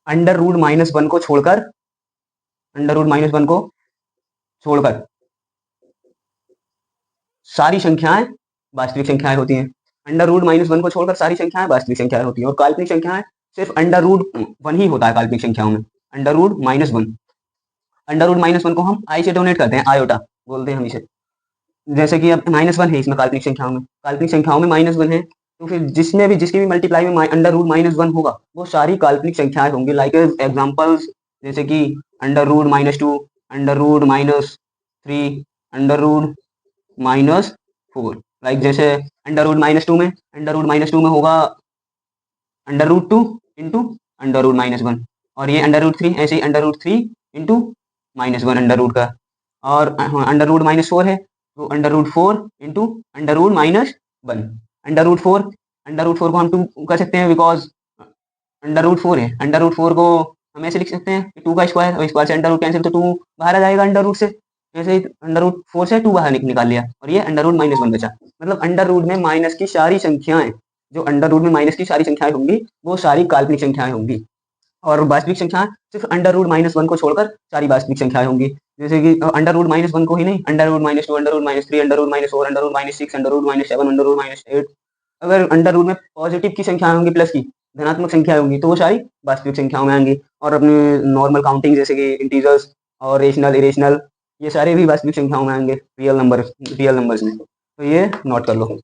Under root minus one को छोड़कर, under root minus one को छोड़कर सारी संख्याएं वास्तविक संख्याएं होती हैं। अंडर रूट माइनस वन को छोड़कर सारी संख्याएं वास्तविक संख्याएं होती हैं। और काल्पनिक संख्याएं सिर्फ अंडर रूट वन ही होता है काल्पनिक संख्याओं में, under root minus one. Under root minus one को हम आई से डोनेट करते हैं, आयोटा बोलते हैं हम इसे। जैसे कि अब माइनस वन है इसमें काल्पनिक संख्याओं में माइनस वन है, तो फिर जिसमें भी जिसकी भी मल्टीप्लाई में अंडर रूट माइनस वन होगा वो सारी काल्पनिक संख्याएं होंगी। लाइक एग्जाम्पल्स जैसे कि under root minus two, under root minus three, under root minus four. Like जैसे अंडर रूट माइनस टू में होगा under root two into under root minus one, और ये अंडर रूट थ्री ऐसे ही under root three into minus one under root का। और under root minus four है तो under root four into under root minus one. Under root four को हम टू कर सकते हैं बिकॉज अंडर रूट फोर है। अंडर रूट फोर को हम ऐसे लिख सकते हैं टू का स्क्वायर, और स्क्वायर से अंडर रूट कैंसिल तो टू बाहर आ जाएगा अंडर रूट से। जैसे ही अंडर रूट फोर से टू बाहर निकाल लिया और ये अंडर रूट माइनस वन बचा। मतलब अंडर रूट में माइनस की सारी संख्याएं, जो अंडर रूट में माइनस की सारी संख्याएं होंगी वो सारी काल्पनिक संख्याएं होंगी। और वास्तविक संख्याएं सिर्फ अंडर रूट माइनस वन को छोड़कर सारी वास्तविक संख्याएं होंगी। जैसे कि अंडर रूट माइनस वन को ही नहीं, under root minus two, under root minus three, under root minus four, under root minus six, under root minus seven, under root minus eight. अगर अंडर रूट में पॉजिटिव की संख्याएं होंगी, plus की धनात्मक संख्याएं होंगी, तो वो सारी वास्तविक संख्याओं में आएंगी। और अपने नॉर्मल काउंटिंग जैसे कि इंटीजर्स और रेशनल, इरेशनल, ये सारे भी वास्तविक संख्याओं में आएंगे, रियल नंबर्स में। तो ये नोट कर लो।